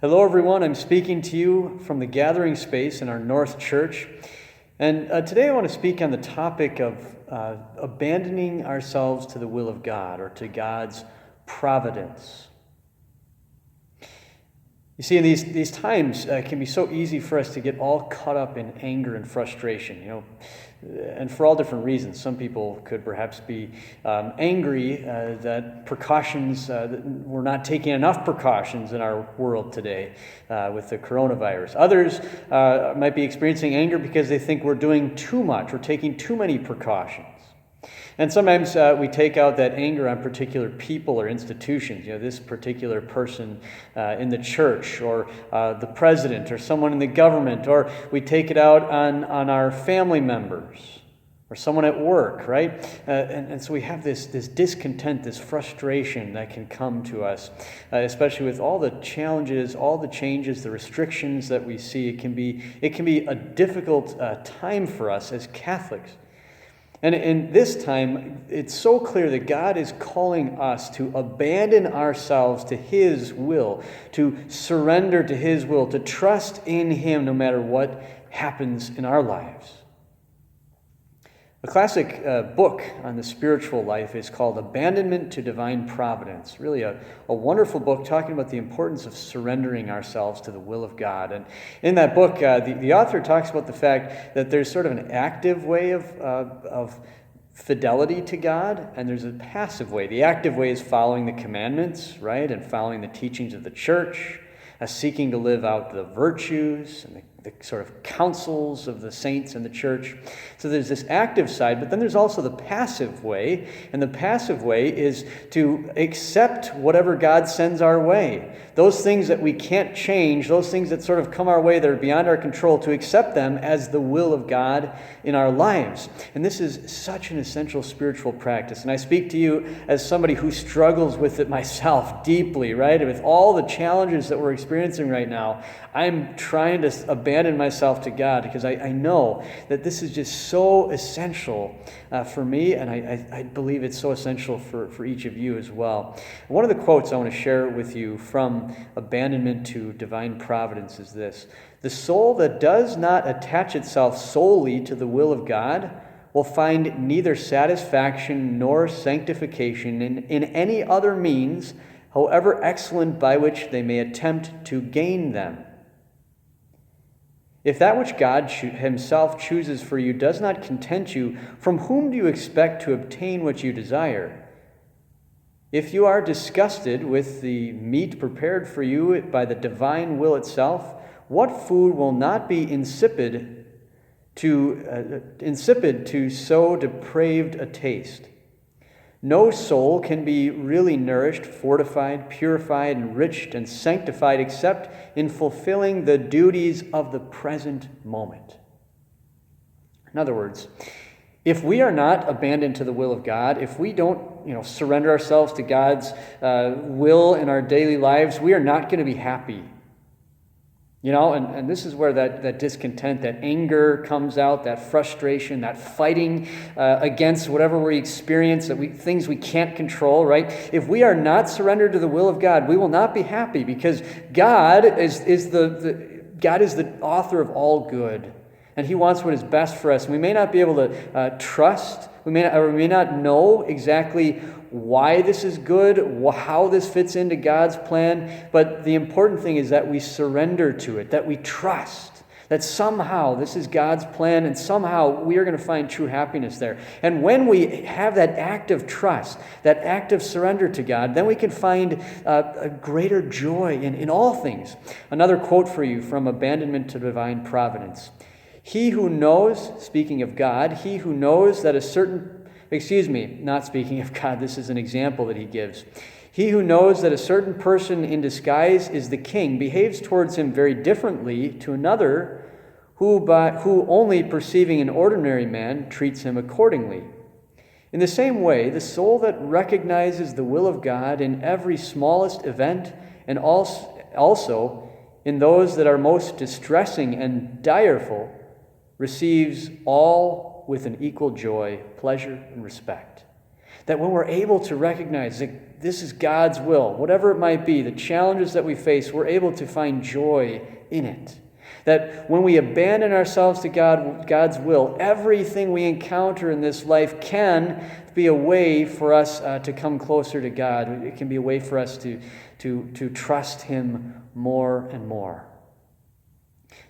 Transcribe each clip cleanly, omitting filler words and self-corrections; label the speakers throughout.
Speaker 1: Hello, everyone. I'm speaking to you from the gathering space in our North Church. And today I want to speak on the topic of abandoning ourselves to the will of God or to God's providence. You see, in these times, it can be so easy for us to get all caught up in anger and frustration, and for all different reasons. Some people could perhaps be angry that precautions, that we're not taking enough precautions in our world today with the coronavirus. Others might be experiencing anger because they think we're doing too much, we're taking too many precautions. And sometimes we take out that anger on particular people or institutions, this particular person in the church or the president or someone in the government, or we take it out on our family members or someone at work, right? And so we have this discontent, this frustration that can come to us, especially with all the challenges, all the changes, the restrictions that we see. It can be a difficult time for us as Catholics. And in this time, it's so clear that God is calling us to abandon ourselves to His will, to surrender to His will, to trust in Him no matter what happens in our lives. A classic book on the spiritual life is called Abandonment to Divine Providence. Really a wonderful book talking about the importance of surrendering ourselves to the will of God. And in that book, the author talks about the fact that there's sort of an active way of fidelity to God, and there's a passive way. The active way is following the commandments, right, and following the teachings of the church, seeking to live out the virtues and the sort of counsels of the saints in the church. So there's this active side, but then there's also the passive way, and the passive way is to accept whatever God sends our way. Those things that we can't change, those things that sort of come our way that are beyond our control, to accept them as the will of God in our lives. And this is such an essential spiritual practice. And I speak to you as somebody who struggles with it myself deeply, right? And with all the challenges that we're experiencing right now, I'm trying to abandon myself to God because I know that this is just so essential for me, and I believe it's so essential for each of you as well. One of the quotes I want to share with you from Abandonment to Divine Providence is this: "The soul that does not attach itself solely to the will of God will find neither satisfaction nor sanctification in any other means, however excellent, by which they may attempt to gain them. If that which God Himself chooses for you does not content you, from whom do you expect to obtain what you desire? If you are disgusted with the meat prepared for you by the divine will itself, what food will not be insipid to so depraved a taste? No soul can be really nourished, fortified, purified, enriched, and sanctified except in fulfilling the duties of the present moment." In other words, if we are not abandoned to the will of God, if we don't surrender ourselves to God's will in our daily lives, we are not going to be happy. And this is where that discontent, that anger comes out, that frustration, that fighting against whatever we experience, things we can't control, right? If we are not surrendered to the will of God, we will not be happy because God is the author of all good, and He wants what is best for us. And we may not be able to trust, we may not know exactly why this is good, how this fits into God's plan, but the important thing is that we surrender to it, that we trust, that somehow this is God's plan and somehow we are going to find true happiness there. And when we have that act of trust, that act of surrender to God, then we can find a greater joy in all things. Another quote for you from Abandonment to Divine Providence: "He who knows," speaking of God, "he who knows that a certain," not speaking of God, this is an example that he gives. "He who knows that a certain person in disguise is the king behaves towards him very differently to another who only perceiving an ordinary man treats him accordingly. In the same way, the soul that recognizes the will of God in every smallest event and also in those that are most distressing and direful receives all with an equal joy, pleasure, and respect." That when we're able to recognize that this is God's will, whatever it might be, the challenges that we face, we're able to find joy in it. That when we abandon ourselves to God's will, everything we encounter in this life can be a way for us to come closer to God. It can be a way for us to trust Him more and more.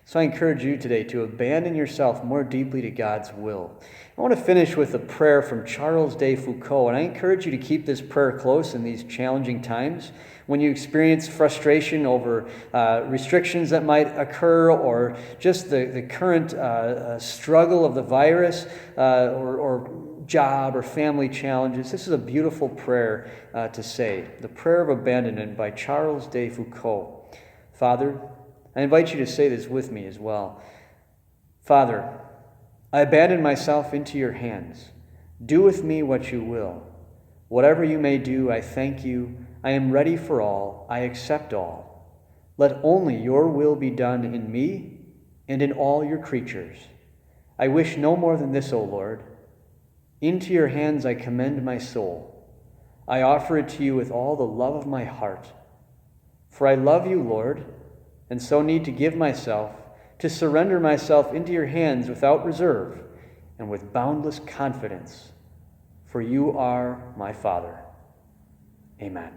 Speaker 1: So I encourage you today to abandon yourself more deeply to God's will. I want to finish with a prayer from Charles de Foucault, and I encourage you to keep this prayer close in these challenging times. When you experience frustration over restrictions that might occur, or just the current struggle of the virus, or job or family challenges, this is a beautiful prayer to say. The Prayer of Abandonment by Charles de Foucault. Father, I invite you to say this with me as well. Father, I abandon myself into your hands. Do with me what you will. Whatever you may do, I thank you. I am ready for all. I accept all. Let only your will be done in me and in all your creatures. I wish no more than this, O Lord. Into your hands I commend my soul. I offer it to you with all the love of my heart. For I love you, Lord, and so need to give myself, to surrender myself into your hands without reserve and with boundless confidence. For you are my Father. Amen.